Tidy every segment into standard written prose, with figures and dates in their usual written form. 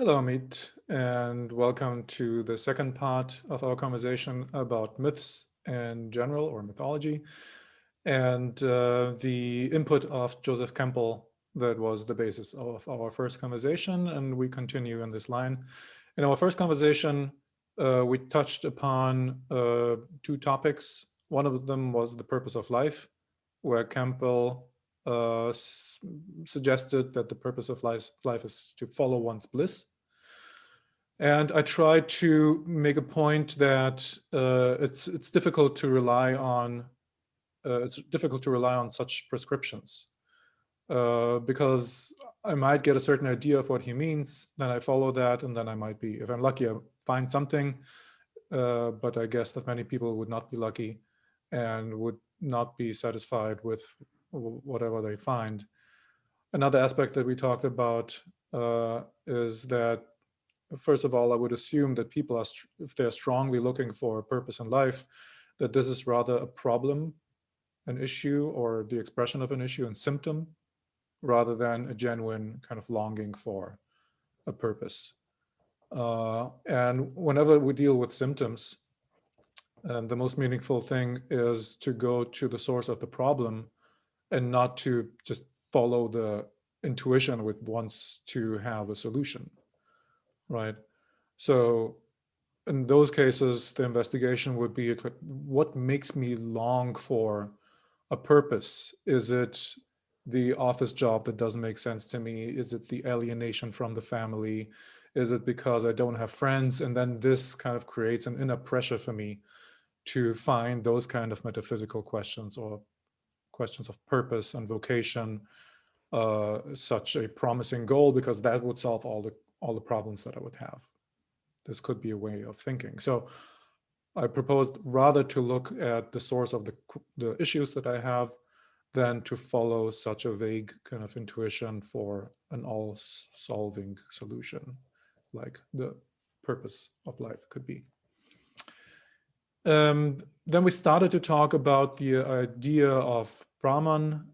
Hello, Amit, and welcome to the second part of our conversation about myths in general or mythology and the input of Joseph Campbell that was the basis of our first conversation. And we continue in this line. In our first conversation, we touched upon two topics. One of them was the purpose of life, where Campbell suggested that the purpose of life is to follow one's bliss. And I tried to make a point that it's difficult to rely on such prescriptions because I might get a certain idea of what he means, then I follow that, and then I might be, if I'm lucky, I find something. But I guess that many people would not be lucky and would not be satisfied with whatever they find. Another aspect that we talked about is that, first of all, I would assume that people are, if they're strongly looking for a purpose in life, that this is rather a problem, an issue, or the expression of an issue and symptom, rather than a genuine kind of longing for a purpose. And whenever we deal with symptoms, the most meaningful thing is to go to the source of the problem and not to just follow the intuition which wants to have a solution, right? So in those cases, the investigation would be what makes me long for a purpose? Is it the office job that doesn't make sense to me? Is it the alienation from the family? Is it because I don't have friends? And then this kind of creates an inner pressure for me to find those kind of metaphysical questions or questions of purpose and vocation, such a promising goal, because that would solve all the problems that I would have. This could be a way of thinking. So I proposed rather to look at the source of the issues that I have than to follow such a vague kind of intuition for an all-solving solution, like the purpose of life could be. Then we started to talk about the idea of Brahman.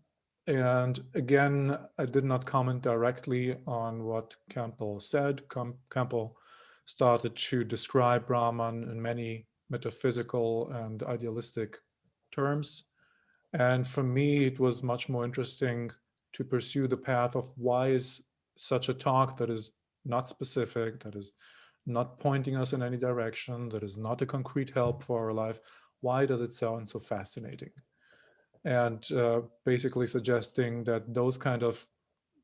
And again, I did not comment directly on what Campbell said. Campbell started to describe Brahman in many metaphysical and idealistic terms. And for me, it was much more interesting to pursue the path of why is such a talk that is not specific, that is not pointing us in any direction, that is not a concrete help for our life. Why does it sound so fascinating? And basically suggesting that those kind of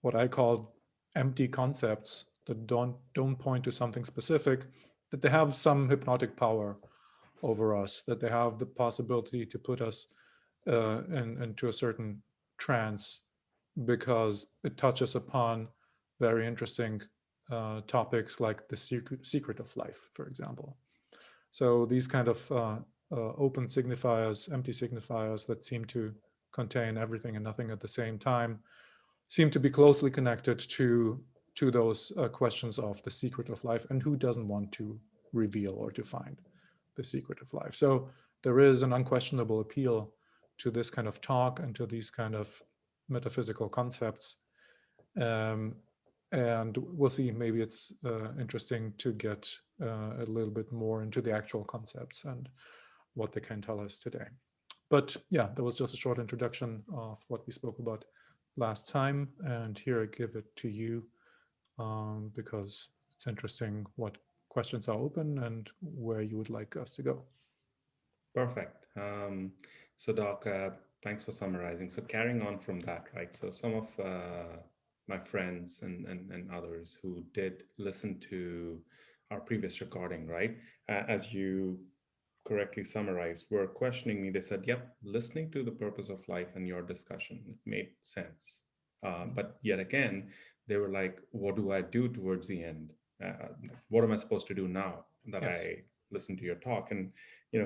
what I call empty concepts that don't point to something specific, that they have some hypnotic power over us, that they have the possibility to put us into a certain trance because it touches upon very interesting topics like the secret of life, for example. So these kind of open signifiers, empty signifiers that seem to contain everything and nothing at the same time seem to be closely connected to those questions of the secret of life, and who doesn't want to reveal or to find the secret of life. So there is an unquestionable appeal to this kind of talk and to these kind of metaphysical concepts. Um, and we'll see, maybe it's interesting to get a little bit more into the actual concepts and what they can tell us today. But yeah, that was just a short introduction of what we spoke about last time. And here I give it to you because it's interesting what questions are open and where you would like us to go. Perfect. So, Doc, thanks for summarizing. So, carrying on from that, right? So, some of my friends and others who did listen to our previous recording, right? As you correctly summarized, were questioning me. They said, yep, listening to the purpose of life and your discussion, it made sense. But yet again, they were like, what do I do towards the end? What am I supposed to do now that Yes. I listen to your talk? And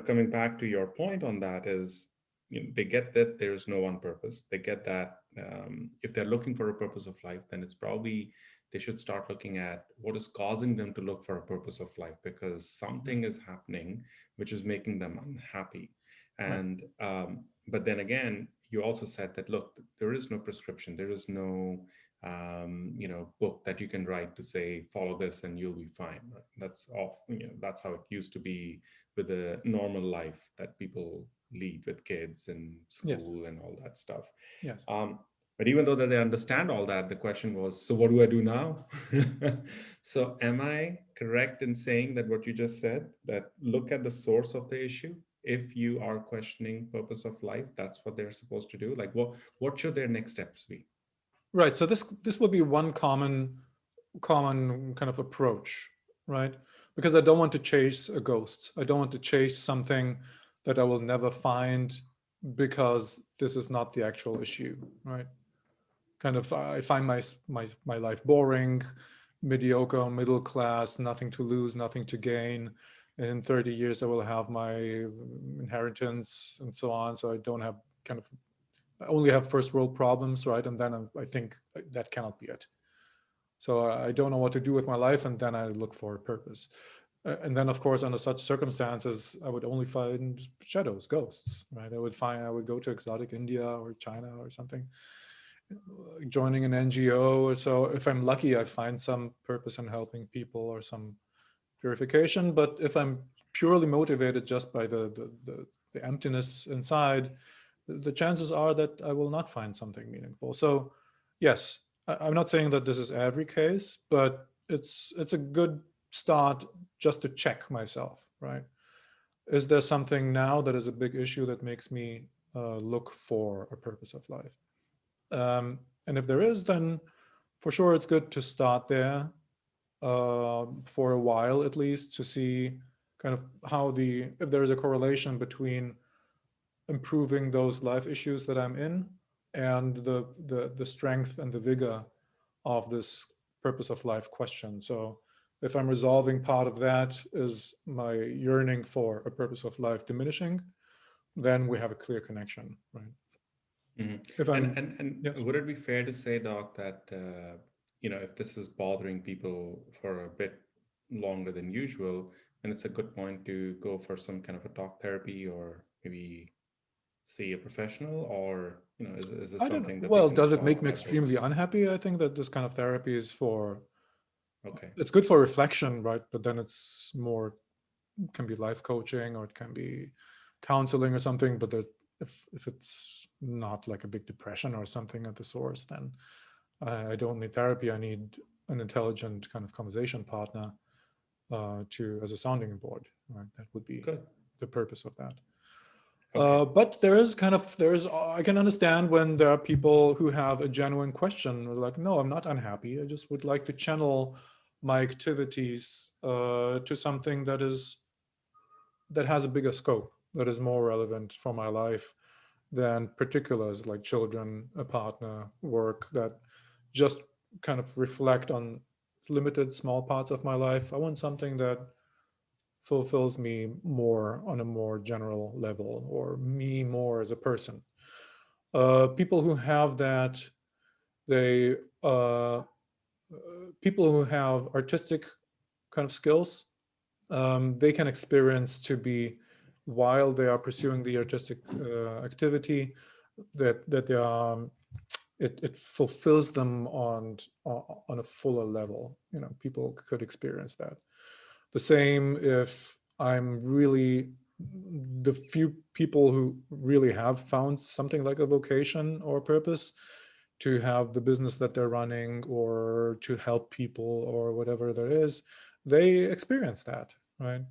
coming back to your point on that is, they get that there is no one purpose. They get that if they're looking for a purpose of life, then it's probably they should start looking at what is causing them to look for a purpose of life, because something is happening which is making them unhappy. Right. And but then again, you also said that look, there is no prescription, there is no book that you can write to say follow this and you'll be fine. Right? That's how it used to be with the normal life that people lead with kids and Yes. school and all that stuff. Yes. um, but even though that they understand all that, the question was, so what do I do now? So am I correct in saying that what you just said, that look at the source of the issue? If you are questioning purpose of life, that's what they're supposed to do. Like what should their next steps be? Right. So this will be one common kind of approach, right? Because I don't want to chase a ghost. I don't want to chase something that I will never find because this is not the actual issue, right? Kind of I find my life boring, mediocre, middle class, nothing to lose, nothing to gain. In 30 years I will have my inheritance and so on. So I don't have kind of I only have first world problems, right? And then I think that cannot be it. So I don't know what to do with my life, and then I look for a purpose. And then, of course, under such circumstances, I would only find shadows, ghosts, right? I would go to exotic India or China or something, joining an NGO. So if I'm lucky, I find some purpose in helping people or some purification. But if I'm purely motivated just by the emptiness inside, the chances are that I will not find something meaningful. So, yes, I'm not saying that this is every case, but it's a good start just to check myself, right? Is there something now that is a big issue that makes me look for a purpose of life? And if there is, then for sure it's good to start there for a while at least to see kind of how if there is a correlation between improving those life issues that I'm in and the strength and the vigor of this purpose of life question. So if I'm resolving part of that, is my yearning for a purpose of life diminishing, then we have a clear connection, right? Mhm. If And I'm and and Yes. would it be fair to say, Doc, that if this is bothering people for a bit longer than usual, then it's a good point to go for some kind of a talk therapy or maybe see a professional, or is this I don't know. something that they Well, can does it resolve make me by extremely books? unhappy? I think that this kind of therapy is for Okay. it's good for reflection, right? But then it's more can be life coaching or it can be counseling or something. But if it's not like a big depression or something at the source, then I don't need therapy. I need an intelligent kind of conversation partner to as a sounding board. Right? That would be Good. the purpose of that. Okay. But I can understand when there are people who have a genuine question, like, no, I'm not unhappy. I just would like to channel my activities to something that has a bigger scope, that is more relevant for my life than particulars like children, a partner, work that just kind of reflect on limited small parts of my life. I want something that fulfills me more on a more general level or me more as a person. People who have that, they people who have artistic kind of skills, they can experience to be while they are pursuing the artistic activity that they are it fulfills them on a fuller level. People could experience that. The same if I'm really the few people who really have found something like a vocation or purpose to have the business that they're running or to help people or whatever there is, they experience that, right?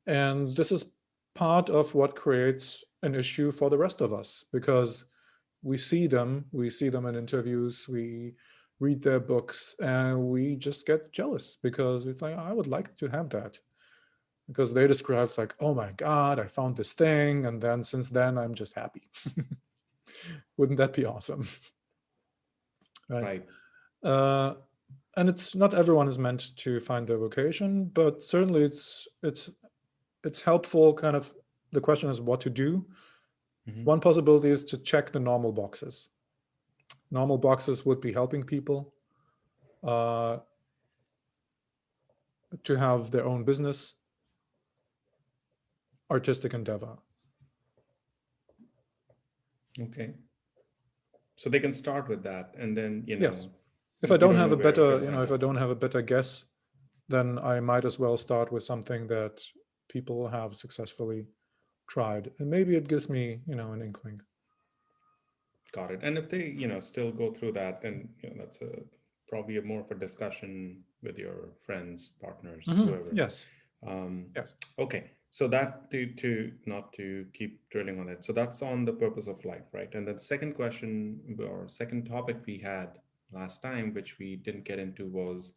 And this is part of what creates an issue for the rest of us because we see them in interviews, we read their books, and we just get jealous because it's like, I would like to have that. Because they describe it's like, oh my God, I found this thing. And then since then, I'm just happy. Wouldn't that be awesome? Right. Right. Uh, and it's not everyone is meant to find their vocation, but certainly it's helpful. Kind of the question is what to do. Hmm. One possibility is to check the normal boxes. Normal boxes would be helping people uh, to have their own business, artistic endeavor. Okay. So they can start with that, and then Yes, if I You don't don't have know a where better, it'll if end I up. don't have a better guess, then I might as well start with something that people have successfully tried, and maybe it gives me, an inkling. Got it. And if they, still go through that, then that's probably a more of a discussion with your friends, partners, whoever. Yes, Um, yes. okay, so that to not to keep drilling on it. So that's on the purpose of life, right? And then the second question or second topic we had last time, which we didn't get into, was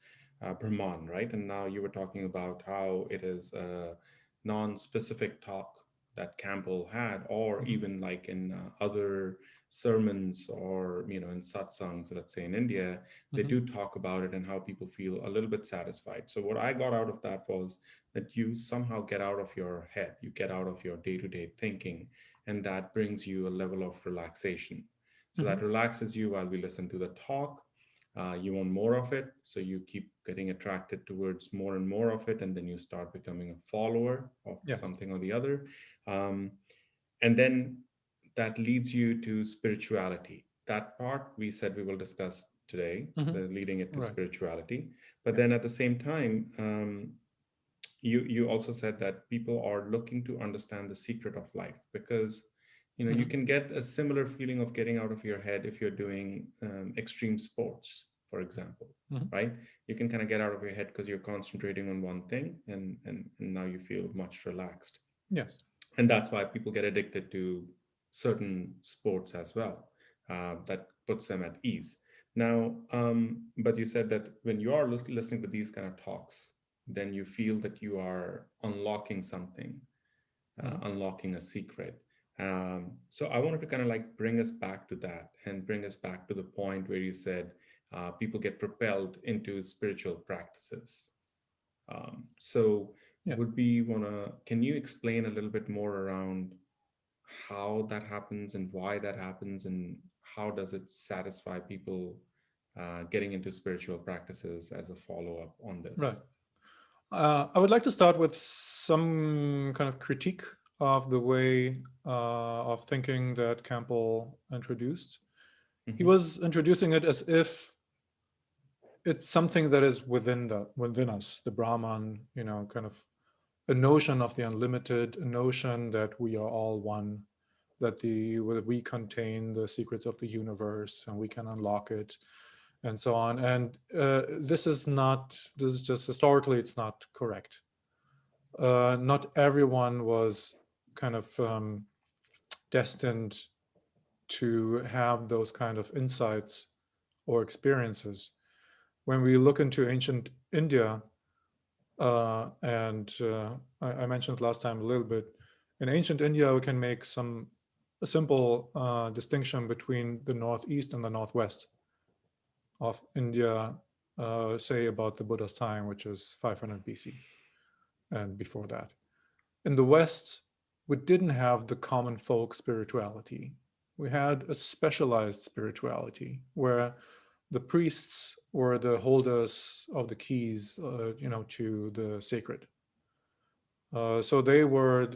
Brahman, right? And now you were talking about how it is a non-specific talk that Campbell had, or Mhm. even like in other sermons or in satsangs, let's say in India, they Mhm. do talk about it and how people feel a little bit satisfied. So what I got out of that was that you somehow get out of your head, you get out of your day-to-day thinking, and that brings you a level of relaxation. So Mhm. that relaxes you while we listen to the talk. You want more of it, so you keep getting attracted towards more and more of it, and then you start becoming a follower of Yes. something or the other. um, and then that leads you to spirituality. That part we said we will discuss today, Mhm. the leading it to Right. spirituality. But Yeah. then at the same time, you also said that people are looking to understand the secret of life, because you Mhm. can get a similar feeling of getting out of your head if you're doing extreme sports, for example, Mhm. right? You can kind of get out of your head because you're concentrating on one thing, and now you feel much relaxed. Yes. And that's why people get addicted to certain sports as well. That puts them at ease. Now, but you said that when you are listening to these kind of talks, then you feel that you are unlocking something, Mhm. unlocking a secret. So I wanted to kind of like bring us back to that and bring us back to the point where you said people get propelled into spiritual practices. So Yes. would we want to, can you explain a little bit more around how that happens and why that happens, and how does it satisfy people getting into spiritual practices as a follow-up on Right. this? I would like to start with some kind of critique of the way of thinking that Campbell introduced. He Hmm. was introducing it as if it's something that is within us, the Brahman, kind of a notion of the unlimited, a notion that we are all one, that we contain the secrets of the universe and we can unlock it, and so on. And this is just historically, it's not correct. Not everyone was kind of destined to have those kind of insights or experiences. When we look into ancient India, and I mentioned last time a little bit, in ancient India, we can make a simple distinction between the northeast and the northwest of India, say about the Buddha's time, which is 500 BC and before that. In the West, we didn't have the common folk spirituality. We had a specialized spirituality where the priests were the holders of the keys, to the sacred. So they were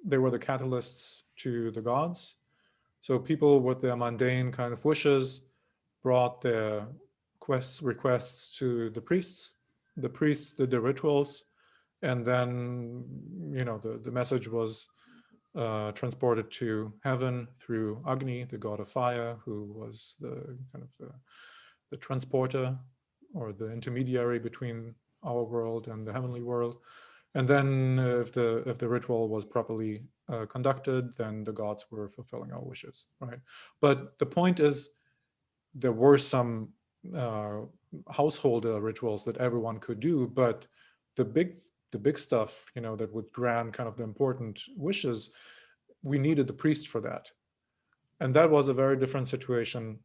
they were the catalysts to the gods. So people with their mundane kind of wishes brought their requests to the priests. The priests did the rituals, and then the message was transported to heaven through Agni, the god of fire, who was the kind of the transporter or the intermediary between our world and the heavenly world. And then if the ritual was properly conducted, then the gods were fulfilling our wishes, right? But the point is, there were some uh, household rituals that everyone could do, but the big the big stuff, that would grant kind of the important wishes, we needed the priest for that. And that was a very different situation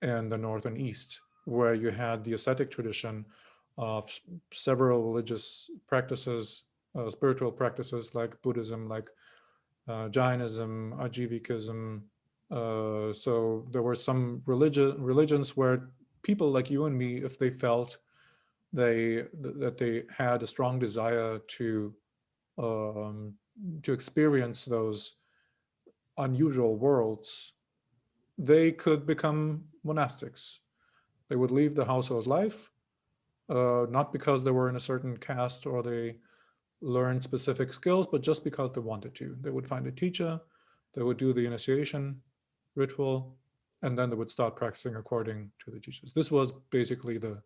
in the north and east, where you had the ascetic tradition of several religious practices, spiritual practices like Buddhism, like Jainism, Ajivikism. So there were some religions where people like you and me, if they felt that they had a strong desire um, to experience those unusual worlds, they could become monastics. They would leave the household life, not because they were in a certain caste or they learned specific skills, but just because they wanted to. They would find a teacher, they would do the initiation ritual, and then they would start practicing according to the teachers. This was basically the,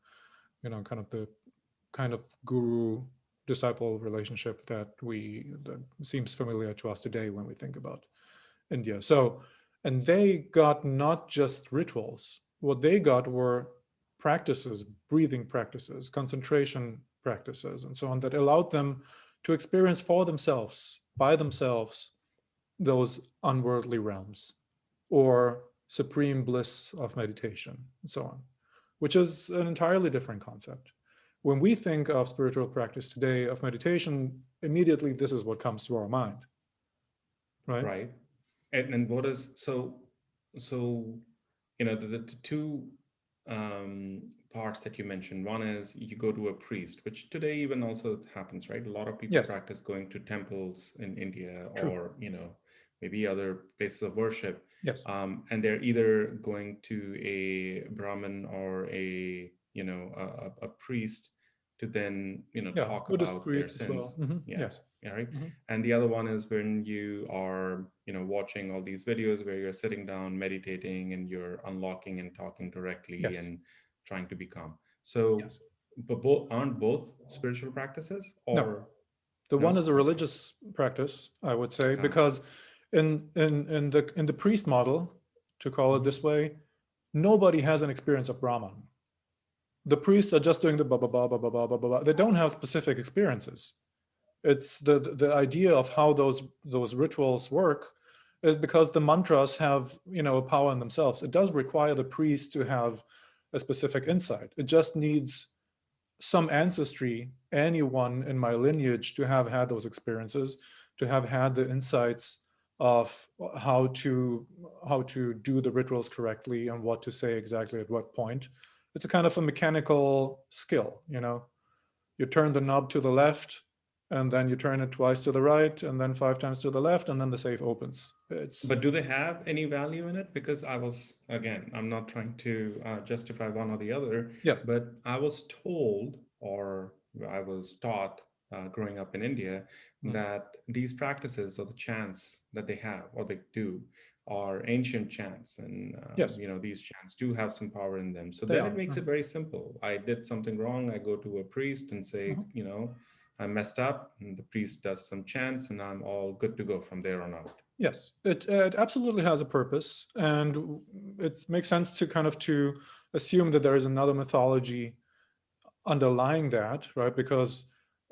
the kind of guru disciple relationship that seems familiar to us today when we think about India. So, and they got not just rituals. What they got were practices, breathing practices, concentration practices, and so on, that allowed them to experience for themselves, by themselves, those unworldly realms or supreme bliss of meditation, and so on, which is an entirely different concept. When we think of spiritual practice today, of meditation, immediately this is what comes to our mind, right? Right. And what is so the two parts that you mentioned. One is you go to a priest, which today even also happens, right? A lot of people Yes, practice going to temples in India, true. or maybe other places of worship, Yes. and they're either going to a Brahman or a priest to then Yeah, talk Buddhist about their priest as well. sins. Yeah. Yes. Yeah, right. Hmm. And the other one is when you are watching all these videos where you're sitting down meditating and you're unlocking and talking directly Yes. and trying to be calm. So, Yes. but both aren't both spiritual practices, No, or the one no? is a Okay. religious practice, I would say, Ah. because in the priest model, to call it Mhm. this way, nobody has an experience of Brahman. The priests are just doing the ba ba ba ba ba ba ba ba. They don't have specific experiences. It's the idea of how those rituals work is because the mantras have a power in themselves. It does require the priest to have a specific insight. It just needs some ancestry, anyone in my lineage, to have had those experiences, to have had the insights of how to do the rituals correctly and what to say exactly at what point. It's a kind of a mechanical skill. You turn the knob to the left, and then you turn it twice to the right, and then 5 times to the left, and then the safe opens. It's But do they have any value in it? Because again, I'm not trying to justify one or the other, yes. but I was told, or I was taught growing up in India, Mm. that these practices or the chants that they have or they do are ancient chants. And, Yes, these chants do have some power in them. So they then are. it makes it very simple. I did something wrong. I go to a priest and say, Mhm. I messed up. And the priest does some chants and I'm all good to go from there on out. Yes, it absolutely has a purpose, and it makes sense to kind of to assume that there is another mythology underlying that, right? Because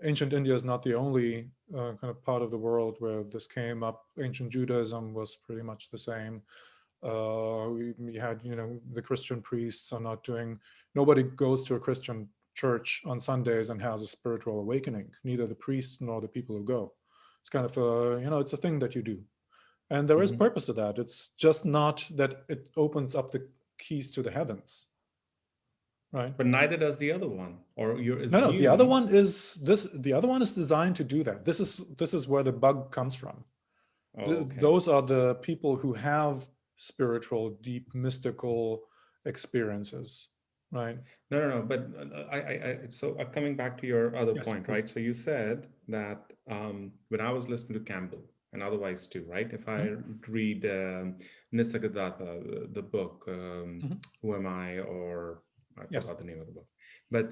ancient India is not the only kind of part of the world where this came up. Ancient Judaism was pretty much the same. We had, the Christian priests are not doing. Nobody goes to a Christian church on Sundays and has a spiritual awakening. Neither the priests nor the people who go. It's kind of a, it's a thing that you do. And there is Mhm. purpose to that. It's just not that it opens up the keys to the heavens, right? But neither does the other one, or you're No, no. The other assuming. one is this. The other one is designed to do that. This is where the bug comes from. Oh, okay. Those are the people who have spiritual, deep, mystical experiences, right? No, no, no. But so coming back to your other Yes, point, please. right? So you said that when I was listening to Campbell and otherwise too, right? If I Mhm. read Nisargadatta, the book, Mhm. Who Am I? Or I Yes. forgot the name of the book. But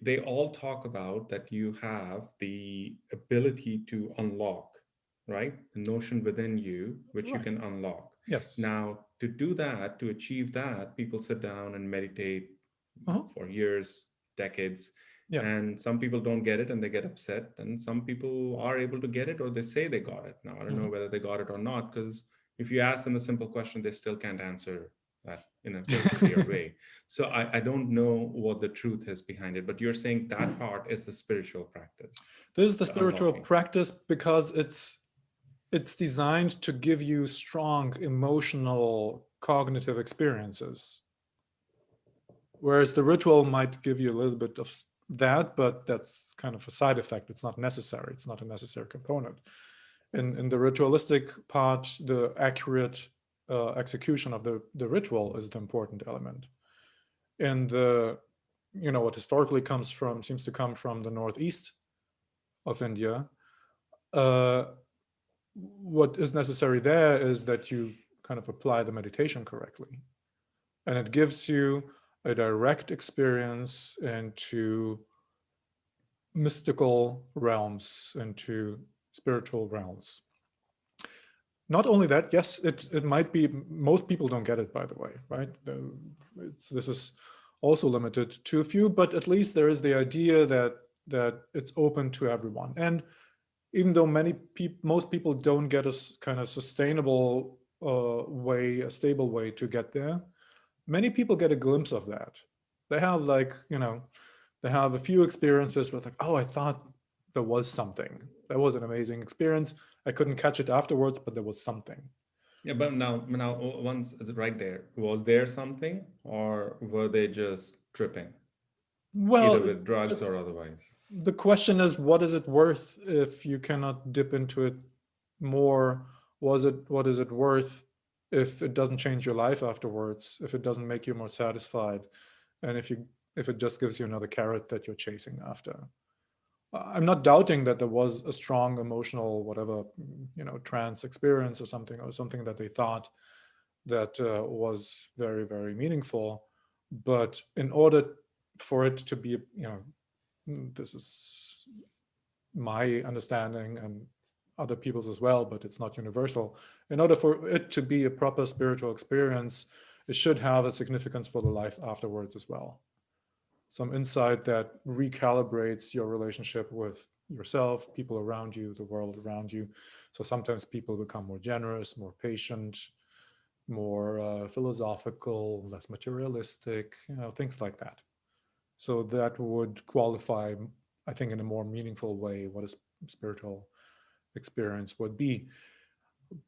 they all talk about that you have the ability to unlock, right? The notion within you, which you Right. can unlock. Yes. Now, to do that, to achieve that, people sit down and meditate Uh-huh. for years, decades. Yeah. And some people don't get it and they get upset. And some people are able to get it or they say they got it. Now, I don't know Mhm. whether they got it or not, because if you ask them a simple question, they still can't answer that in a very clear way. So I don't know what the truth is behind it, but you're saying that part is the spiritual practice, This is the the spiritual unlocking. practice because it's designed to give you strong emotional cognitive experiences, whereas the ritual might give you a little bit of that, but that's kind of a side effect. It's not necessary. It's not a necessary component. In the ritualistic part, the accurate execution of the ritual is the important element. in the, what historically seems to come from the northeast of India. uh, what is necessary there is that you kind of apply the meditation correctly, and it gives you a direct experience into mystical realms, into spiritual realms. Not only that, yes, it might be, most people don't get it, by the way, right? This is also limited to a few, but at least there is the idea that it's open to everyone. And even though most people don't get a kind of sustainable way, a stable way to get there, many people get a glimpse of that. They have they have a few experiences where like, oh, I thought there was something. That was an amazing experience. I couldn't catch it afterwards, but there was something. Yeah, but now, once it's right there, was there something, or were they just tripping, either Well, with drugs or otherwise? the question is, what is it worth if you cannot dip into it more? What is it worth if it doesn't change your life afterwards, if it doesn't make you more satisfied, and if it just gives you another carrot that you're chasing after? I'm not doubting that there was a strong emotional, whatever, trance experience or something that they thought that was very, very meaningful. But in order for it to be, this is my understanding and other people's as well, but it's not universal. In order for it to be a proper spiritual experience, it should have a significance for the life afterwards as well. Some insight that recalibrates your relationship with yourself, people around you, the world around you. So sometimes people become more generous, more patient, more philosophical, less materialistic, things like that. So that would qualify, I think, in a more meaningful way what a spiritual experience would be.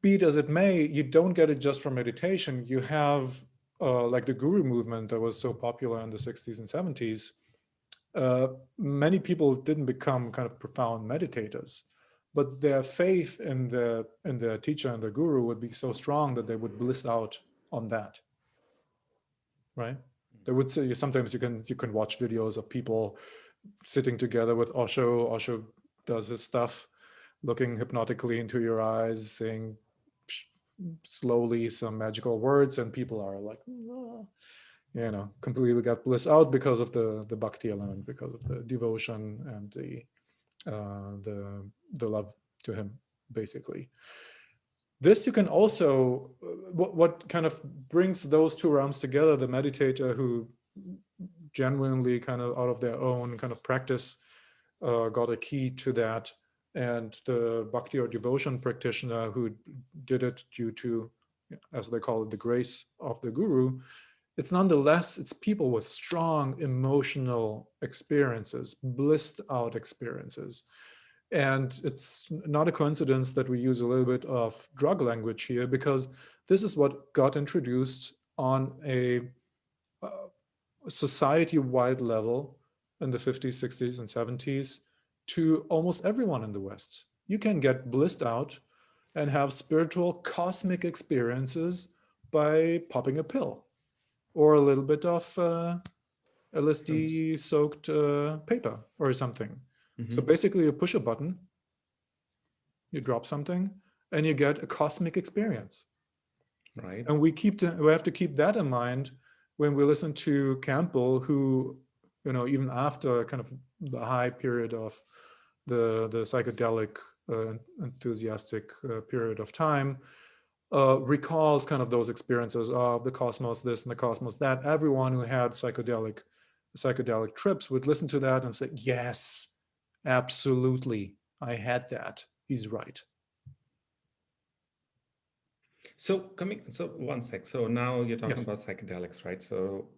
Be it as it may, you don't get it just from meditation. You have like the guru movement that was so popular in the 60s and 70s. Many people didn't become kind of profound meditators, but their faith in their teacher and their guru would be so strong that they would bliss out on that, right? They would say, sometimes you can watch videos of people sitting together with Osho. Osho does his stuff, looking hypnotically into your eyes, saying slowly some magical words, and people are like, completely got bliss out because of the bhakti element, because of the devotion and the love to him, basically. This you can also, what kind of brings those two realms together, the meditator who genuinely kind of out of their own kind of practice got a key to that, and the bhakti or devotion practitioner who did it due to, as they call it, the grace of the guru. It's people with strong emotional experiences, blissed out experiences. And it's not a coincidence that we use a little bit of drug language here, because this is what got introduced on a society-wide level in the 50s, 60s, and 70s to almost everyone in the West. You can get blissed out and have spiritual cosmic experiences by popping a pill or a little bit of Shrooms. LSD soaked paper or something. So Mm-hmm. basically, you push a button, you drop something, and you get a cosmic experience. Right. And we have to keep that in mind when we listen to Campbell, who, even after kind of the high period of the psychedelic enthusiastic period of time, recalls kind of those experiences of the cosmos this and the cosmos that. Everyone who had psychedelic trips would listen to that and say, yes, absolutely, I had that. He's right. So one sec. So now you're talking Yes. about psychedelics, right? So,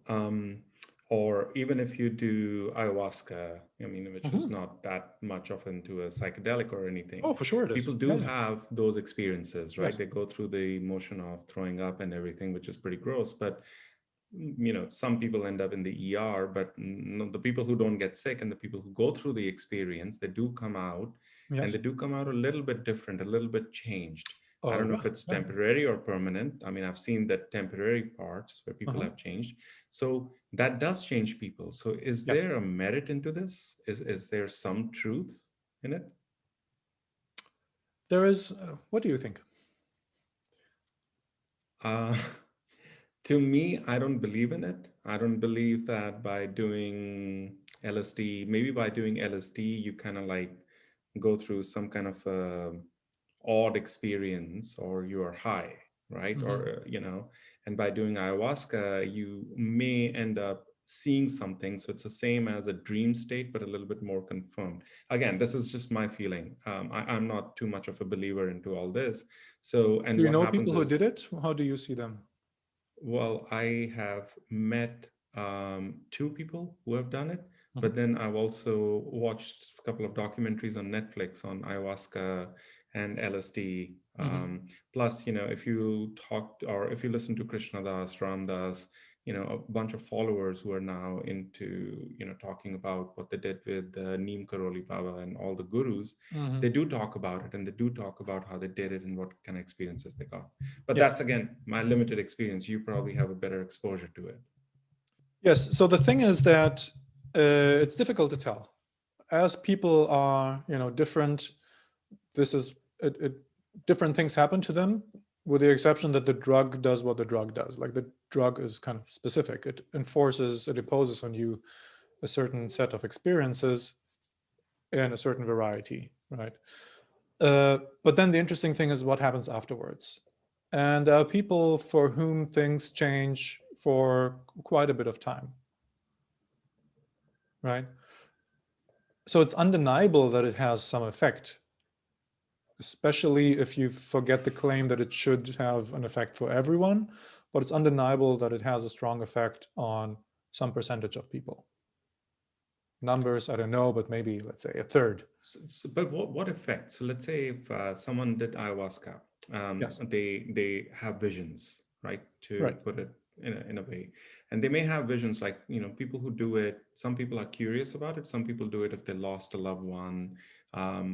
or even if you do ayahuasca, I mean, which is Mhm. not that much of into a psychedelic or anything, Oh, for sure it is. people Yeah, do yeah. have those experiences, right? Yes. They go through the motion of throwing up and everything, which is pretty gross. But some people end up in the ER, but the people who don't get sick and the people who go through the experience, they do come out, and Yes. they do come out a little bit different, a little bit changed. I don't know Yeah, if it's yeah. temporary or permanent. I mean, I've seen the temporary parts where people Uh-huh. have changed. So that does change people. So is Yes. there a merit into this? Is there some truth in it? There is, what do you think? Uh, to me, I don't believe in it. I don't believe that by doing LSD, maybe by doing LSD, you kind of like go through some kind of odd experience or you are high, right? Hmm. Or, and by doing ayahuasca, you may end up seeing something. So it's the same as a dream state, but a little bit more confirmed. Again, this is just my feeling. I'm not too much of a believer into all this. So, Do and you what know happens people who did is, it? How do you see them? well, I have met two people who have done it, Hmm. but then I've also watched a couple of documentaries on Netflix on ayahuasca and LSD. Hmm. Plus, if you talk or if you listen to Krishna Das, Ram Das, a bunch of followers who are now into, talking about what they did with Neem Karoli Baba and all the gurus, Hmm. they do talk about it and they do talk about how they did it and what kind of experiences they got. But Yes. that's again my limited experience. You probably have a better exposure to it. Yes. So the thing is that it's difficult to tell. As people are, different, this is different things happen to them, with the exception that the drug does what the drug does. Like the drug is kind of specific. It imposes on you a certain set of experiences and a certain variety, right? But then the interesting thing is what happens afterwards. And there are people for whom things change for quite a bit of time, right? So it's undeniable that it has some effect, especially if you forget the claim that it should have an effect for everyone. But it's undeniable that it has a strong effect on some percentage of people. Numbers, I don't know, but maybe let's say a third. But what effect? So let's say if someone did ayahuasca, Yes, they have visions, right? To right. put it in a way, and they may have visions like people who do it. Some people are curious about it. Some people do it if they lost a loved one,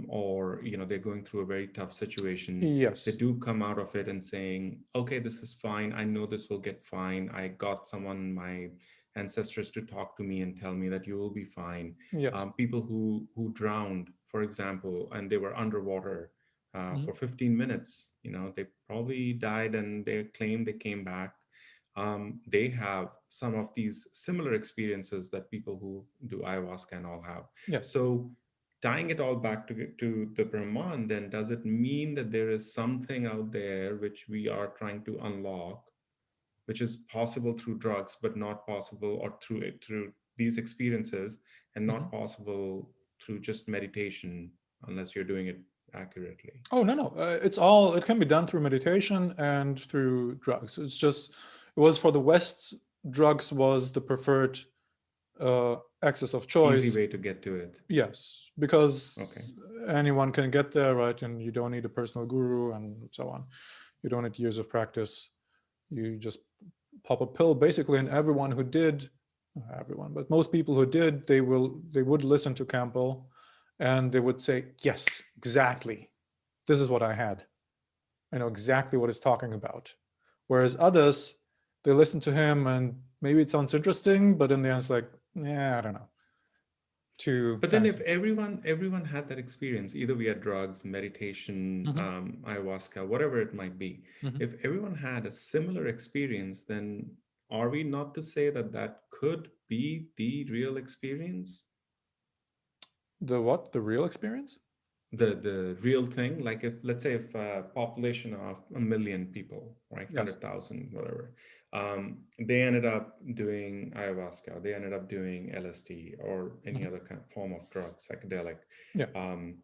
or they're going through a very tough situation. They Yes, do come out of it and saying, "Okay, this is fine. I know this will get fine. I got someone, my ancestors, to talk to me and tell me that you will be fine." yes. People who drowned, for example, and they were underwater Mhm. for 15 minutes. They probably died, and they claim they came back. They have some of these similar experiences that people who do ayahuasca and all have. Yes. So, tying it all back to the Brahman, then does it mean that there is something out there which we are trying to unlock, which is possible through drugs, but not possible, or through these experiences, and Mhm. not possible through just meditation, unless you're doing it accurately? Oh, no, no. It can be done through meditation and through drugs. It's just, it was for the West, drugs was the preferred access of Easy choice. way to get to it. Yes, because Okay. anyone can get there, right? And you don't need a personal guru and so on. You don't need years of practice. You just pop a pill, basically. And everyone who did, not everyone, but most people who did, they would listen to Campbell, and they would say, "Yes, exactly. This is what I had. I know exactly what he's talking about." Whereas others, they listen to him and maybe it sounds interesting, but in the end, it's like, yeah, I don't know, too But then if fancy. everyone had that experience, either via drugs, meditation, Hmm. ayahuasca, whatever it might be, Hmm. if everyone had a similar experience, then are we not to say that that could be the real experience? The what? The real experience? The real thing, like if, let's say, if a population of 1 million people, right, Yes. 100,000, whatever, they ended up doing ayahuasca, they ended up doing LSD or any Hmm. other kind of form of drug, psychedelic, Yeah. um,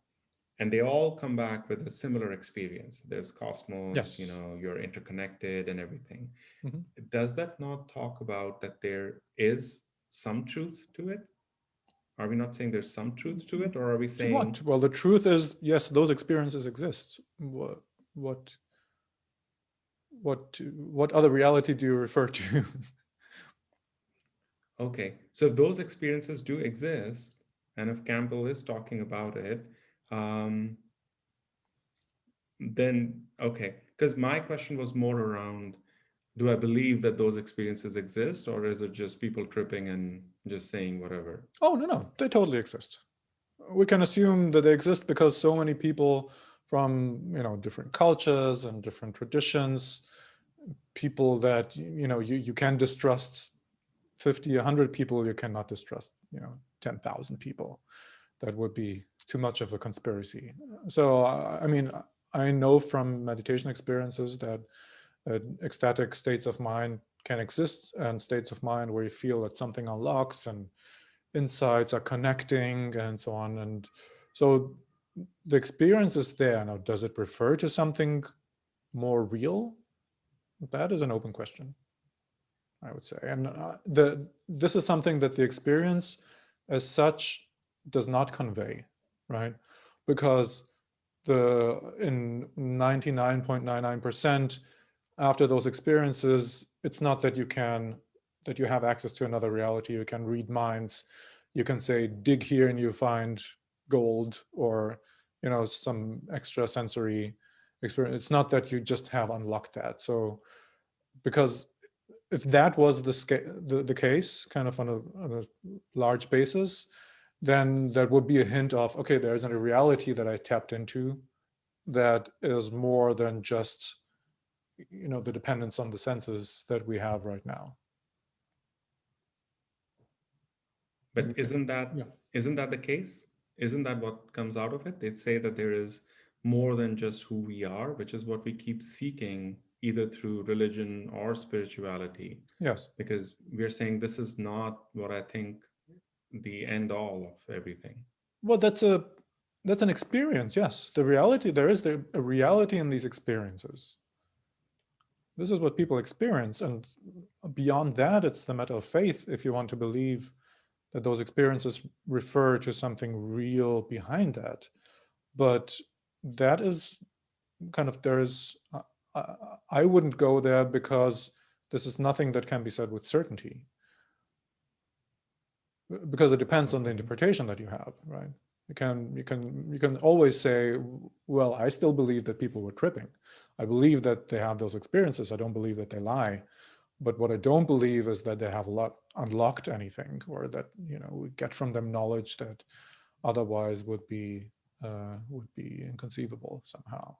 and they all come back with a similar experience. There's cosmos, Yes. you're interconnected and everything. Hmm. Does that not talk about that there is some truth to it? Are we not saying there's some truth to it, or are we To what? saying, Well, the truth is, yes, those experiences exist. What, what other reality do you refer to? okay, so if those experiences do exist, and if Campbell is talking about it, um, then okay, because my question was more around, do I believe that those experiences exist, or is it just people tripping and just saying whatever? Oh, no, no, they totally exist. We can assume that they exist because so many people from, different cultures and different traditions, people that, you can distrust 50, 100 people, you cannot distrust, 10,000 people. That would be too much of a conspiracy. So, I mean, I know from meditation experiences that ecstatic states of mind can exist, and states of mind where you feel that something unlocks and insights are connecting and so on. And so the experience is there. Now, does it refer to something more real? That is an open question, I would say. And this is something that the experience as such does not convey, right? Because in 99.99% after those experiences, it's not that you have access to another reality. You can read minds. You can say, dig here and you find gold, or some extra sensory experience. It's not that you just have unlocked that. So because if that was the case, kind of on a large basis, then that would be a hint of, okay, there isn't a reality that I tapped into that is more than just the dependence on the senses that we have right now. But isn't Yeah. that the case? Isn't that what comes out of it? They'd say that there is more than just who we are, which is what we keep seeking either through religion or spirituality, Yes. because we're saying this is not what I think the end all of everything. Well, that's an experience. Yes, the reality, there is a reality in these experiences. This is what people experience, and beyond that, it's the matter of faith. If you want to believe that those experiences refer to something real behind that, but that is kind of I wouldn't go there, because this is nothing that can be said with certainty, because it depends on the Okay. interpretation that you have, right? You can always say, well, I still believe that people were tripping. I believe that they have those experiences. I don't believe that they lie. But what I don't believe is that they have unlocked anything, or that we get from them knowledge that otherwise would be inconceivable somehow.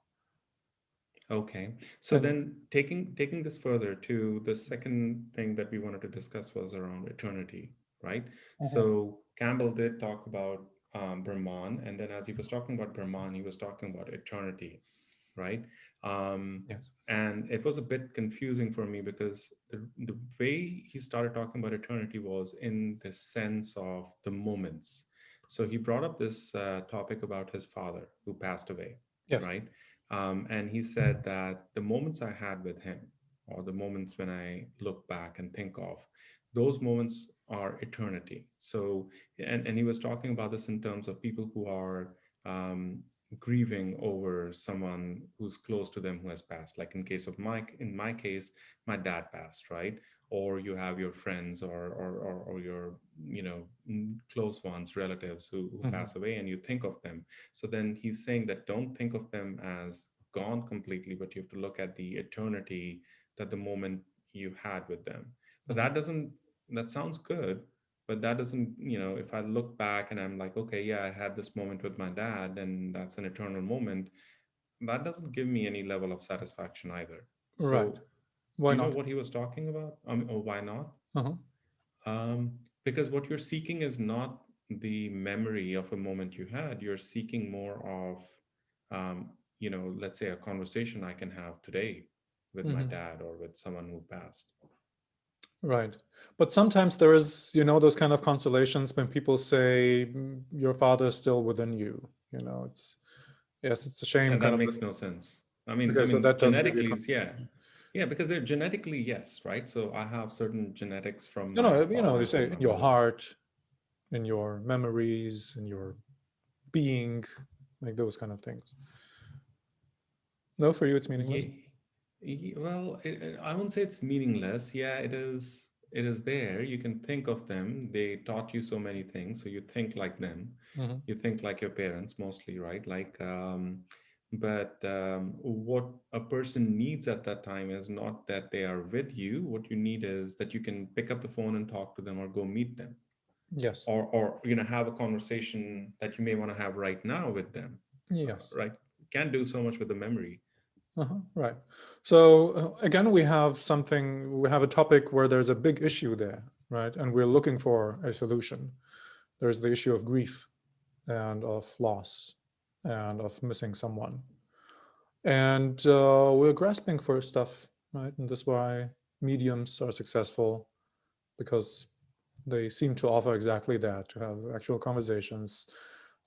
Okay. So And then taking this further to the second thing that we wanted to discuss was around eternity, right? Mhm. So Campbell did talk about Brahman, and then as he was talking about Brahman, he was talking about eternity, right? Um, yes, and it was a bit confusing for me because the way he started talking about eternity was in the sense of the moments. So he brought up this topic about his father who passed away, yes. right? And he said that the moments I had with him, or the moments when I look back and think of, those moments are eternity. So, and he was talking about this in terms of people who are um, grieving over someone who's close to them who has passed. Like in my case, my dad passed, right? Or you have your friends or your close ones, relatives who Mhm. pass away, and you think of them. So then he's saying that don't think of them as gone completely, but you have to look at the eternity that the moment you had with them. But Mhm. that sounds good, but that doesn't, if I look back and I'm like, okay, yeah, I had this moment with my dad and that's an eternal moment, that doesn't give me any level of satisfaction either. Right. So Why do you know not? what he was talking about? Or why not? Uh-huh. Because what you're seeking is not the memory of a moment you had. You're seeking more of, let's say a conversation I can have today with my Mhm. dad or with someone who passed. Right. But sometimes there is, those kind of consolations when people say, your father is still within you. Yes, it's a shame, And kind that of. makes no sense. I Okay, so mean, that doesn't give you genetically, yeah, consolation. yeah, because they're genetically yes, right? So I have certain genetics from No, my no, they father say and in my your mother. heart, in your memories, in your being, like those kind of things. No, for you, it's meaningless. Yeah, well, I won't say it's meaningless. Yeah, it is. It is there. You can think of them. They taught you so many things, so you think like them. Hmm. You think like your parents, mostly, right? Like, But what a person needs at that time is not that they are with you. What you need is that you can pick up the phone and talk to them, or go meet them, Yes. or have a conversation that you may want to have right now with them, Yes. right? Can't do so much with the memory. Right. So again, we have a topic where there's a big issue there, right? And we're looking for a solution. There's the issue of grief and of loss and of missing someone. And we're grasping for stuff, right? And that's why mediums are successful, because they seem to offer exactly that, to have actual conversations.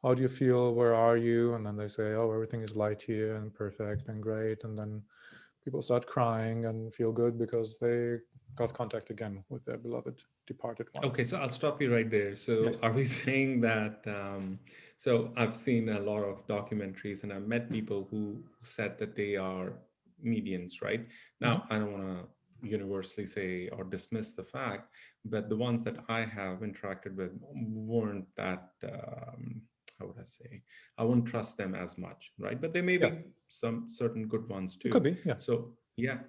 How do you feel? Where are you? And then they say, oh, everything is light here and perfect and great. And then people start crying and feel good because they got contact again with their beloved departed ones. Okay, so I'll stop you right there. So Yes. are we saying that, so I've seen a lot of documentaries and I've met people who said that they are mediums, right? Mhm. Now, I don't want to universally say or dismiss the fact, but the ones that I have interacted with weren't that, how would I say, I wouldn't trust them as much, right? But there may Yes. be some certain good ones It could too. be. Yeah. So yeah,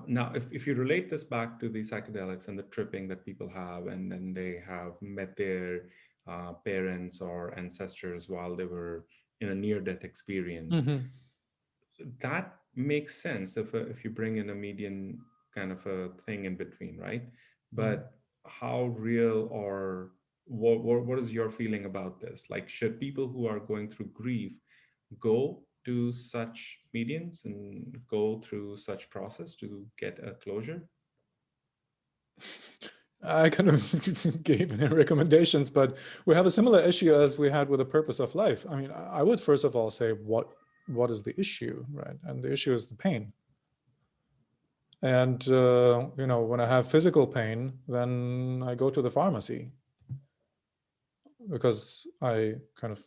now, if you relate this back to the psychedelics and the tripping that people have, and then they have met their parents or ancestors while they were in a near-death experience, Hmm. that makes sense if you bring in a median kind of a thing in between, right? But how real, or what is your feeling about this? Like, should people who are going through grief go to such mediums and go through such process to get a closure? I kind of gave any recommendations, but we have a similar issue as we had with the purpose of life. I mean, I would first of all say what is the issue, right? And the issue is the pain. And when I have physical pain, then I go to the pharmacy, because I kind of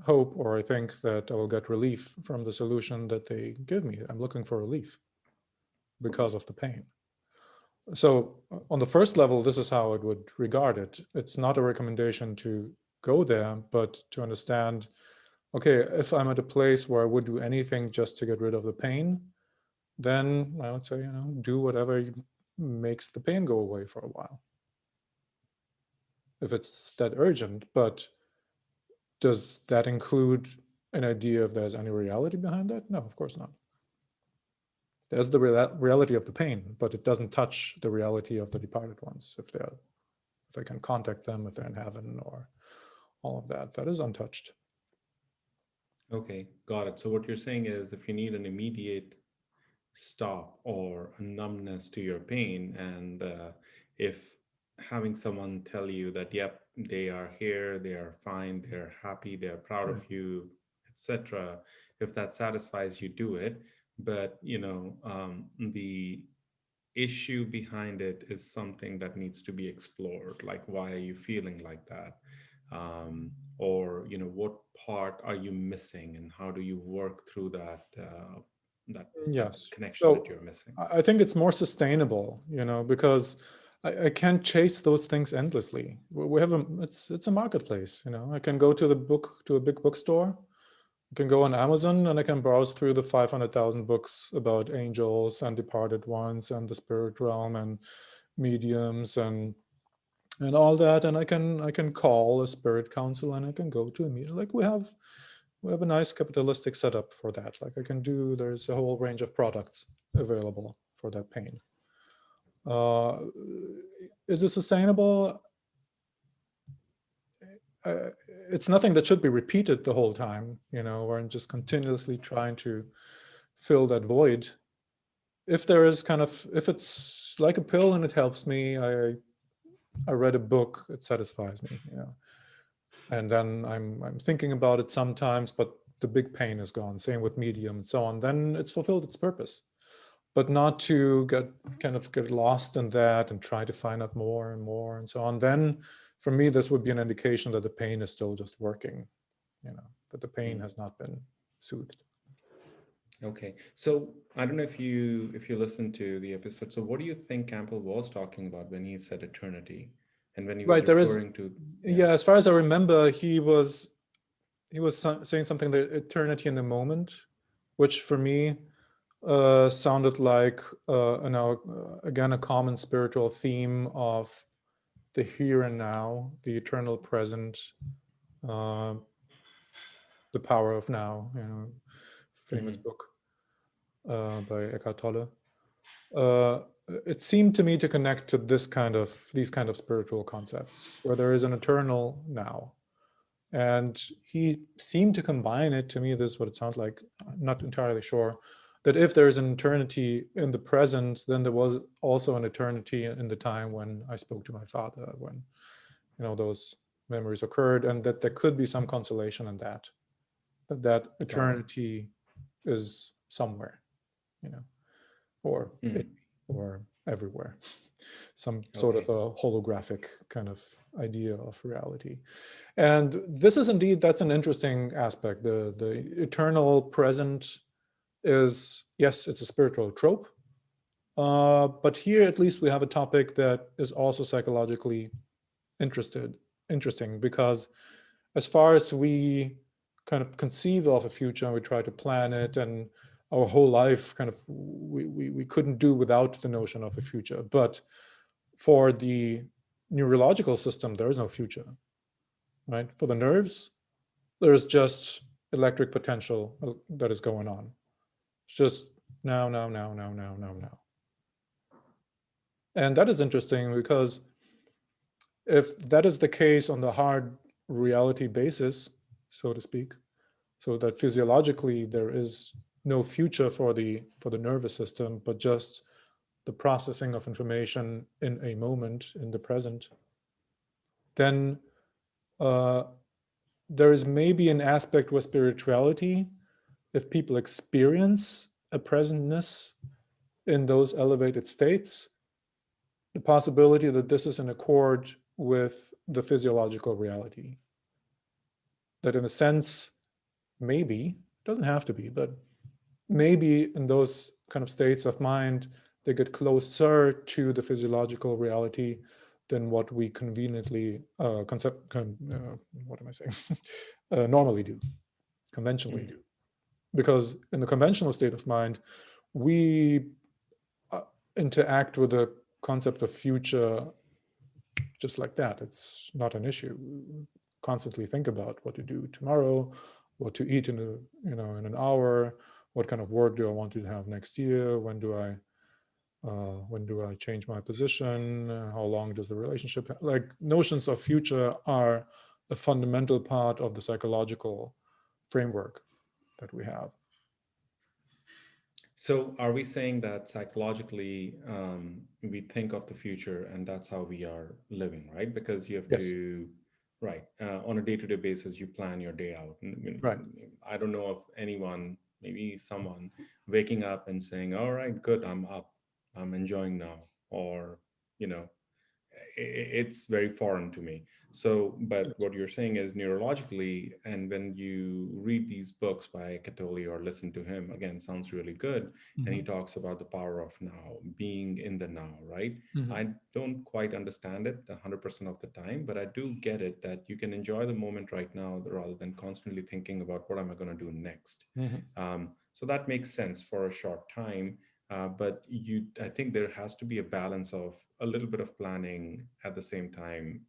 hope, or I think that I will get relief from the solution that they give me. I'm looking for relief because of the pain. So on the first level, this is how I would regard it. It's not a recommendation to go there, but to understand, okay, if I'm at a place where I would do anything just to get rid of the pain, then I would say, do whatever makes the pain go away for a while, if it's that urgent. But does that include an idea if there's any reality behind that? No, of course not. There's the reality of the pain, but it doesn't touch the reality of the departed ones, if I can contact them, if they're in heaven, or all of that. That is untouched. Okay, got it. So what you're saying is, if you need an immediate stop or a numbness to your pain, and if having someone tell you that, yep, they are here, they are fine, they're happy, they're proud of Right. you, etc., if that satisfies you, do it. But the issue behind it is something that needs to be explored. Like, why are you feeling like that? Or what part are you missing, and how do you work through that Yes. connection that So you're missing? I think it's more sustainable, because I can't chase those things endlessly. We have it's a marketplace. I can go to a big bookstore. I can go on Amazon and I can browse through the 500,000 books about angels and departed ones and the spirit realm and mediums and all that. And I can call a spirit council and I can go to a meeting. Like we have a nice capitalistic setup for that. Like there's a whole range of products available for that pain. Uh, is it sustainable? Uh, it's nothing that should be repeated the whole time, where I'm just continuously trying to fill that void. If it's like a pill and it helps me, I read a book, it satisfies me, and then I'm thinking about it sometimes, but the big pain is gone. Same with medium and so on. Then it's fulfilled its purpose, but not to get lost in that and try to find out more and more and so on. Then for me, this would be an indication that the pain is still just working, that the pain Mm. has not been soothed. Okay, so I don't know if you listened to the episode. So what do you think Campbell was talking about when he said eternity, and when he was Right. There is, referring to, yeah? yeah, as far as I remember, he was saying something, that eternity in the moment. which for me sounded like, again, a common spiritual theme of the here and now, the eternal present, uh, the power of now, famous book by Eckhart Tolle. It seemed to me to connect to these kind of spiritual concepts where there is an eternal now. And he seemed to combine it, to me, this is what it sounds like, I'm not entirely sure, that if there is an eternity in the present, then there was also an eternity in the time when I spoke to my father, when those memories occurred, and that there could be some consolation in that eternity is somewhere, or or everywhere, some sort of a holographic kind of idea of reality. And this is indeed, that's an interesting aspect. The eternal present is, yes, it's a spiritual trope, but here at least we have a topic that is also psychologically interesting, because as far as we kind of conceive of a future and we try to plan it, and our whole life kind of we couldn't do without the notion of a future. But for the neurological system, there is no future, right? For the nerves, there's just electric potential that is going on. It's just now. And that is interesting, because if that is the case on the hard reality basis, so to speak, so that physiologically there is no future for the nervous system, but just the processing of information in a moment, in the present, then there is maybe an aspect with spirituality, if people experience a presentness in those elevated states, the possibility that this is in accord with the physiological reality. That in a sense, maybe, doesn't have to be, but maybe in those kind of states of mind, they get closer to the physiological reality than what we conveniently, normally do, conventionally do. Because in the conventional state of mind, we interact with the concept of future just like that. It's not an issue. We constantly think about what to do tomorrow, what to eat in an hour, what kind of work do I want to have next year, when do I change my position, how long does the relationship have? Like, notions of future are a fundamental part of the psychological framework that we have. So are we saying that psychologically we think of the future and that's how we are living, right? Because you have Yes. to, right, on a day-to-day basis, you plan your day out. Right. I don't know of anyone, maybe someone waking up and saying, all right, good, I'm up, I'm enjoying now, or, it's very foreign to me. So, but what you're saying is neurologically, and when you read these books by Catoli or listen to him, again, sounds really good. And he talks about the power of now, being in the now, right? I don't quite understand it 100% of the time, but I do get it that you can enjoy the moment right now rather than constantly thinking about what am I going to do next. So that makes sense for a short time. But I think there has to be a balance of a little bit of planning at the same time,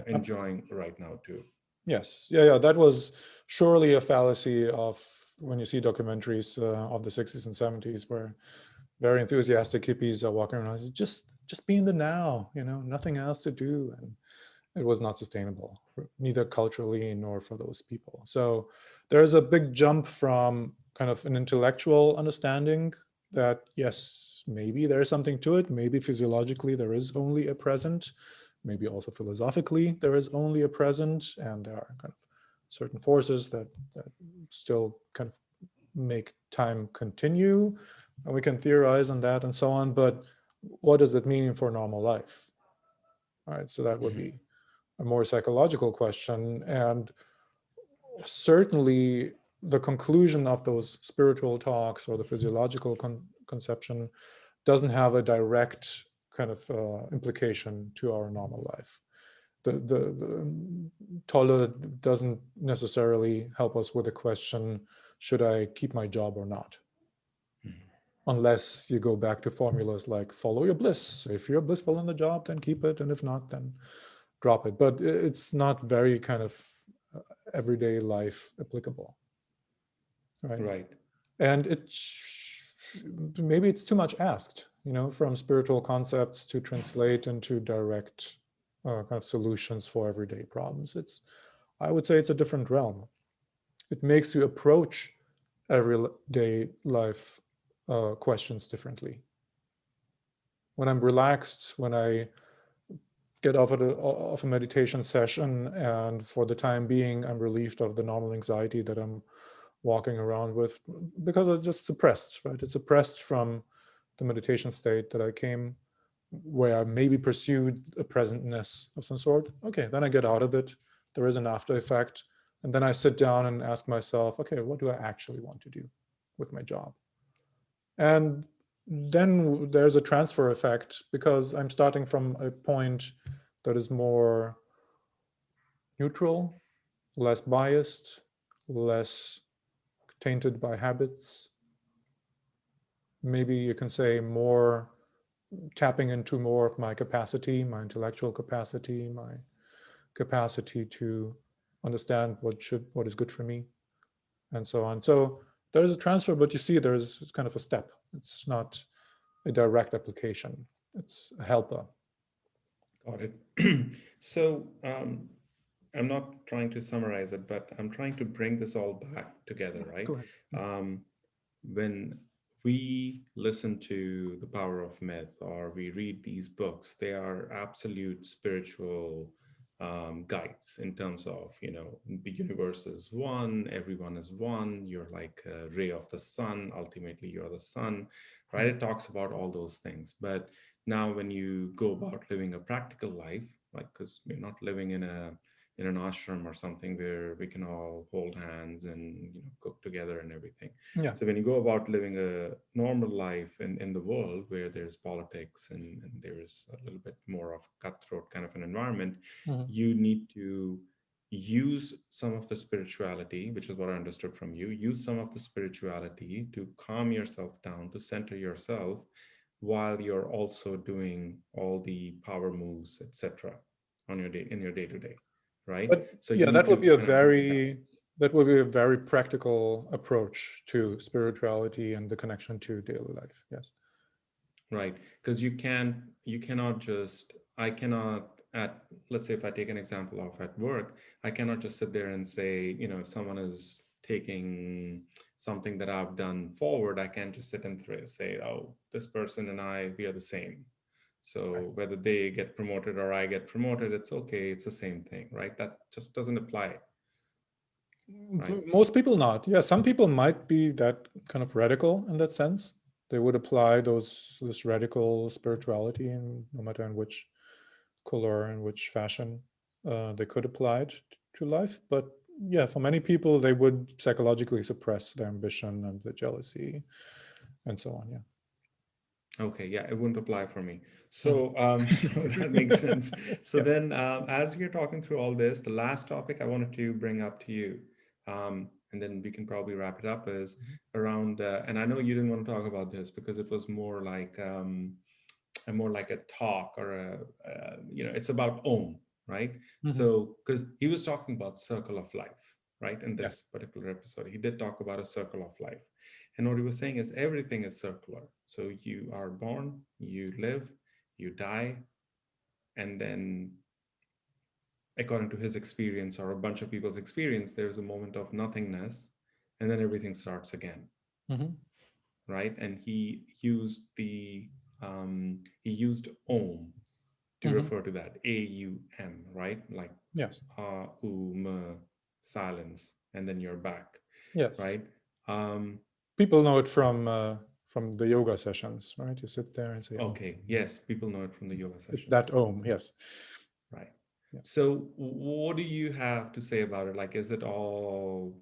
enjoying right now too. Yes. Yeah. That was surely a fallacy of when you see documentaries of the 60s and 70s, where very enthusiastic hippies are walking around, just be in the now, nothing else to do. And it was not sustainable, neither culturally nor for those people. So there's a big jump from kind of an intellectual understanding that, yes, maybe there's something to it. Maybe physiologically there is only a present. Maybe also philosophically there is only a present, and there are kind of certain forces that still kind of make time continue, and we can theorize on that and so on. But what does that mean for normal life? All right, so that would be a more psychological question. And certainly the conclusion of those spiritual talks or the physiological conception doesn't have a direct kind of implication to our normal life. The Tolle doesn't necessarily help us with the question, should I keep my job or not? unless you go back to formulas like follow your bliss. So if you're blissful in the job, then keep it, and if not, then drop it. But it's not very kind of everyday life applicable, right? Right. And maybe it's too much asked, from spiritual concepts to translate into direct kind of solutions for everyday problems. I would say it's a different realm. It makes you approach everyday life questions differently. When I'm relaxed, when I get off of a meditation session, and for the time being, I'm relieved of the normal anxiety that I'm walking around with, because it's just suppressed, right? It's suppressed from the meditation state that I came, where I maybe pursued a presentness of some sort. Okay, then I get out of it. There is an after effect. And then I sit down and ask myself, okay, what do I actually want to do with my job? And then there's a transfer effect, because I'm starting from a point that is more neutral, less biased, less tainted by habits. Maybe you can say more tapping into more of my capacity, my intellectual capacity, my capacity to understand what is good for me, and so on. So there's a transfer, but you see, there's kind of a step. It's not a direct application. It's a helper. Got it. So I'm not trying to summarize it, but I'm trying to bring this all back together, right? Go ahead. Um, when we listen to The Power of Myth or we read these books, they are absolute spiritual guides in terms of, the universe is one, everyone is one, you're like a ray of the sun, ultimately you're the sun, right? It talks about all those things. But now when you go about living a practical life, like, because we're not living in an ashram or something where we can all hold hands and cook together and everything. Yeah. So when you go about living a normal life in the world where there's politics and there's a little bit more of cutthroat kind of an environment, Mhm. you need to use some of the spirituality, which is what I understood from you, use some of the spirituality to calm yourself down, to center yourself, while you're also doing all the power moves, etc., on your day in your day to day, right? But So you yeah, need that would to be a kind of multitask. very practical approach to spirituality and the connection to daily life. Yes. Right, because you cannot just, I cannot, at, let's say if I take an example of at work, I cannot just sit there and say, if someone is taking something that I've done forward, I can't just sit and say, oh, this person and I, we are the same. Right. So whether they get promoted or I get promoted, it's okay, it's the same thing, right? That just doesn't apply, right? Most people not. Yeah, some people might be that kind of radical in that sense. They would apply this radical spirituality, in no matter in which color and which fashion they could apply it to life. But yeah, for many people, they would psychologically suppress their ambition and the jealousy and so on. Yeah. Okay, yeah, it wouldn't apply for me. Mhm. So that makes sense. So Yeah. then, as we are talking through all this, the last topic I wanted to bring up to you, and then we can probably wrap it up, is around. And I know you didn't want to talk about this because it was more like a talk or it's about Om, right? Mhm. So because he was talking about circle of life, right? In Yeah. this particular episode, he did talk about a circle of life. And what he was saying is everything is circular. So you are born, you live, you die, and then according to his experience or a bunch of people's experience, there's a moment of nothingness, and then everything starts again, Mhm. right? And he used Om to Mhm. refer to that, AUM, right? Like Yes. silence, and then you're back, Yes. right? Um, People know it from the yoga sessions, right? You sit there and say, "Oh, okay, yes, people know it from the yoga it's sessions, that Om." Yes. right? Yeah. So, what do you have to say about it? Like, is it all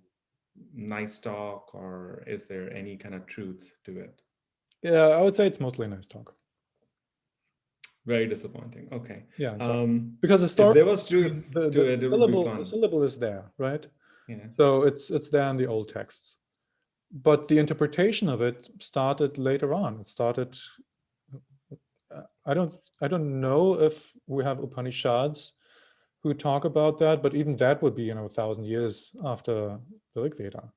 nice talk, or is there any kind of truth to it? Yeah, I would say it's mostly nice talk. Very disappointing. Okay. Yeah, I'm sorry. Um, Because the if story, there was I mean, truth to it, it would be the fun. syllable is there, right? Yeah. So it's there in the old texts. but the interpretation of it started later on. It started, I don't know if we have Upanishads who talk about that, but even that would be, 1,000 years after the Rig Veda.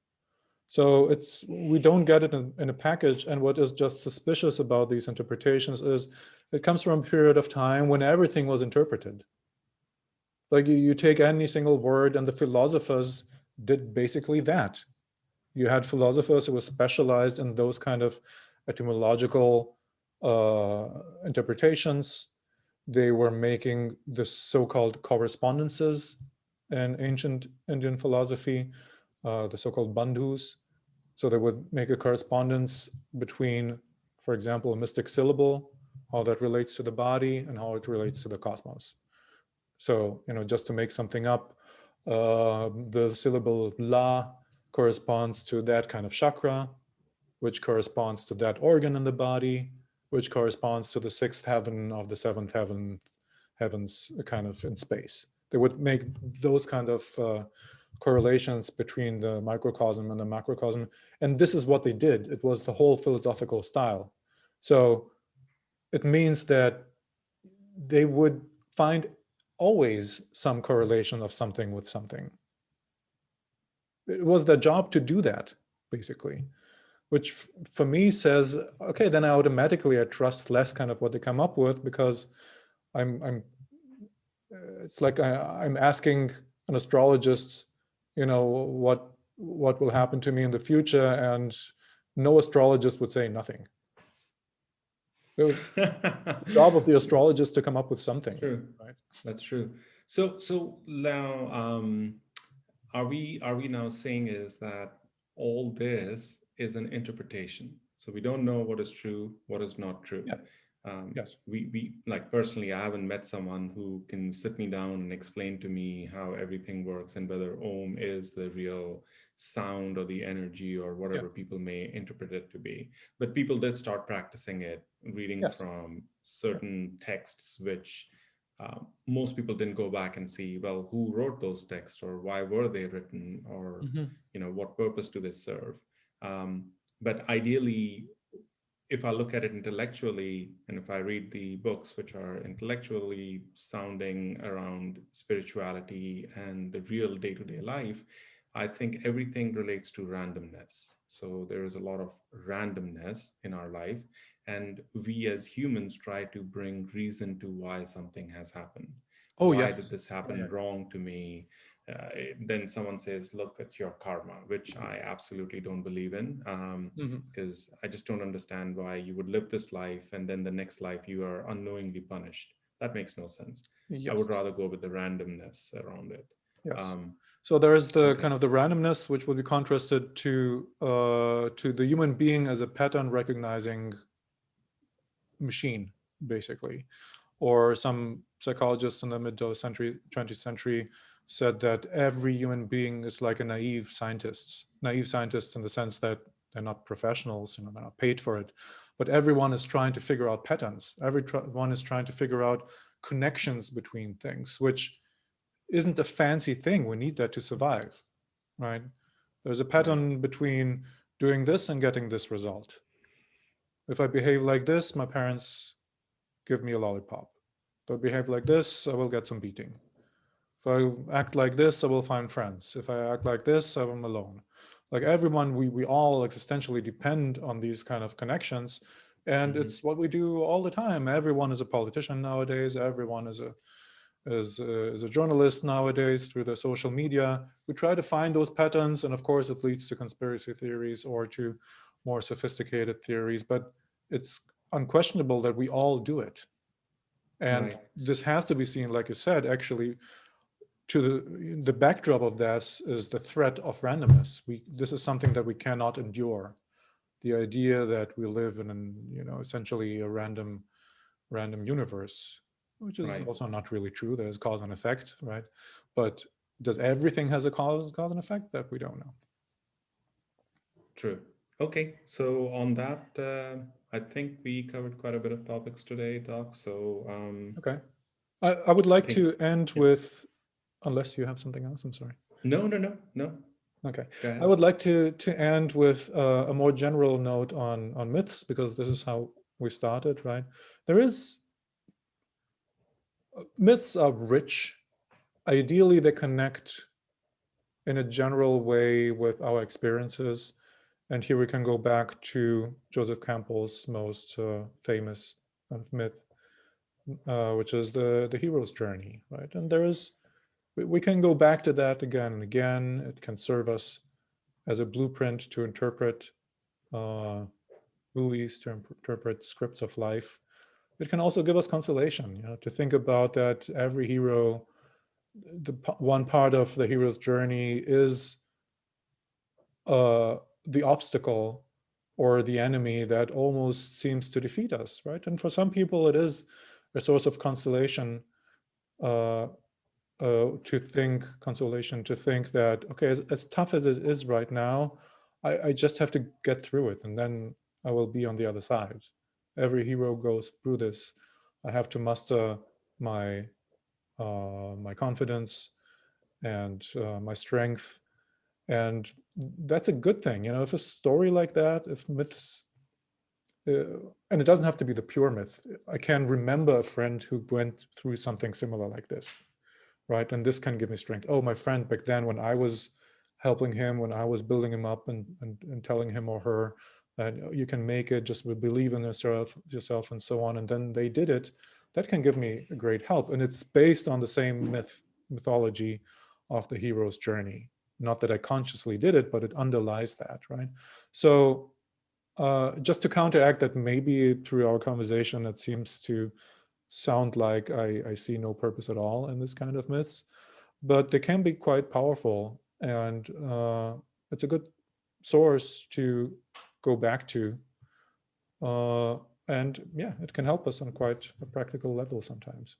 So we don't get it in a package. And what is just suspicious about these interpretations is it comes from a period of time when everything was interpreted. Like you take any single word, and the philosophers did basically that. You had philosophers who were specialized in those kind of etymological interpretations. They were making the so-called correspondences in ancient Indian philosophy, the so-called bandhus. So they would make a correspondence between, for example, a mystic syllable, how that relates to the body and how it relates to the cosmos. So, just to make something up, the syllable la corresponds to that kind of chakra, which corresponds to that organ in the body, which corresponds to the sixth heaven of the seventh heavens kind of in space. They would make those kind of correlations between the microcosm and the macrocosm. And this is what they did. It was the whole philosophical style. So it means that they would find always some correlation of something with something. It was their job to do that, basically, which for me says, okay, then I trust less kind of what they come up with, because it's like I'm asking an astrologist, what will happen to me in the future, and no astrologist would say nothing. The job of the astrologist to come up with something. True. Right? That's true. So now, are we now saying is that all this is an interpretation? So we don't know what is true, what is not true. Yeah. Yes. We like, personally, I haven't met someone who can sit me down and explain to me how everything works and whether Om is the real sound or the energy or Yeah. whatever people may interpret it to be. But people did start practicing it, reading Yes. from certain texts, which most people didn't go back and see, well, who wrote those texts, or why were they written, or what purpose do they serve. But ideally, if I look at it intellectually, and if I read the books which are intellectually sounding around spirituality and the real day-to-day life, I think everything relates to randomness. So there is a lot of randomness in our life, and we as humans try to bring reason to why something has happened. Oh, Why yes. did this Yeah, happen yeah. wrong to me? Then someone says, look, it's your karma, which I absolutely don't believe in, because I just don't understand why you would live this life and then the next life you are unknowingly punished. That makes no sense. I would Yes. rather go with the randomness around it. Yes. Um, So there is the okay. kind of the randomness, which will be contrasted to the human being as a pattern recognizing machine, basically. Or some psychologists in the mid 20th century said that every human being is like a naive scientist in the sense that they're not professionals, they're not paid for it, but everyone is trying to figure out patterns. Everyone is trying to figure out connections between things, which isn't a fancy thing. We need that to survive, right? There's a Right. pattern between doing this and getting this result. If I behave like this, my parents give me a lollipop. If I behave like this, I will get some beating. If I act like this, I will find friends. If I act like this, I'm alone. Like everyone, we all existentially depend on these kind of connections. And Mm-hmm. it's what we do all the time. Everyone is a politician nowadays. Everyone is a journalist nowadays through the social media. We try to find those patterns, and of course it leads to conspiracy theories or to more sophisticated theories, but it's unquestionable that we all do it. And Right. this has to be seen, like you said, actually, to the backdrop of this is the threat of randomness. This is something that we cannot endure. The idea that we live in essentially a random universe, which is Right. also not really true. There's cause and effect, right? But does everything has a cause and effect? That we don't know. True. Okay. So on that, I think we covered quite a bit of topics today, Doc. So Okay. I would I like think, to end yeah. with, unless you have something else, I'm sorry. No, no, no, no. Okay. Go I ahead. would like to end with a more general note on myths, because this is how we started, right? There is myths are rich. Ideally, they connect in a general way with our experiences. And here we can go back to Joseph Campbell's most famous kind of myth, which is the hero's journey, right? And there is, we can go back to that again and again. It can serve us as a blueprint to interpret uh, movies, to interpret scripts of life. It can also give us consolation, to think about that every hero, the one part of the hero's journey is uh, the obstacle or the enemy that almost seems to defeat us, right? And for some people, it is a source of consolation, uh, to think consolation, to think that, okay, as tough as it is right now, I just have to get through it, and then I will be on the other side. Every hero goes through this. I have to muster my my confidence and my strength, and that's a good thing. If a story like that, if myths, and it doesn't have to be the pure myth. I can remember a friend who went through something similar like this, right? And this can give me strength. Oh, my friend back then, when I was helping him, when I was building him up and telling him or her that you can make it, just believe in yourself, and so on. And then they did it. That can give me a great help. And it's based on the same mythology of the hero's journey. Not that I consciously did it, but it underlies that, right? So just to counteract that, maybe through our conversation, it seems to sound like I see no purpose at all in this kind of myths, but they can be quite powerful, and it's a good source to go back to. Uh, and yeah, it can help us on quite a practical level sometimes.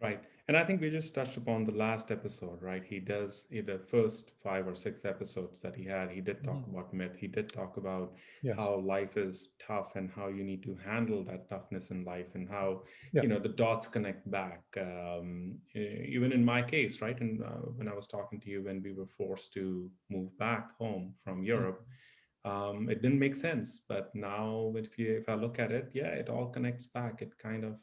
Right. And I think we just touched upon the last episode, right? He does either first 5 or 6 episodes that he had. He did talk Mhm. about myth. He did talk about Yes. how life is tough and how you need to handle that toughness in life and how, Yeah. the dots connect back. Even in my case, right? And when I was talking to you, when we were forced to move back home from Mhm. Europe, it didn't make sense. But now, if I look at it, yeah, it all connects back. It kind of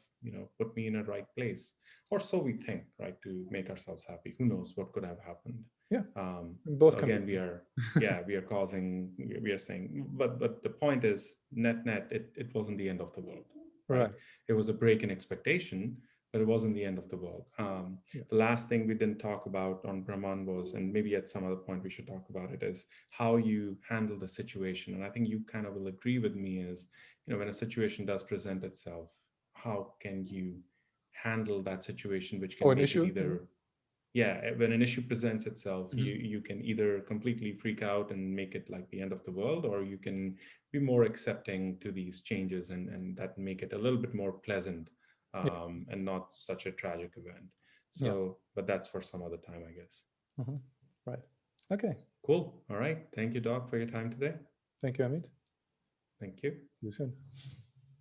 put me in a right place, or so we think, right, to make ourselves happy. Who knows what could have happened? Yeah. So Both can be again, true. we are causing, we are saying, but the point is, net, it wasn't the end of the world, right? Right. It was a break in expectation, but it wasn't the end of the world. The Yes. last thing we didn't talk about on Brahman was, and maybe at some other point we should talk about it, is how you handle the situation. And I think you kind of will agree with me is, when a situation does present itself, how can you handle that situation, which Oh, can an make it issue, you mean? either, yeah, when an issue presents itself, Mhm. you can either completely freak out and make it like the end of the world, or you can be more accepting to these changes and that make it a little bit more pleasant, Yeah. and not such a tragic event. Yeah. So, but that's for some other time, I guess. Mhm. Right. Okay. Cool. All right. Thank you, Doc, for your time today. Thank you, Amit. Thank you. See you soon.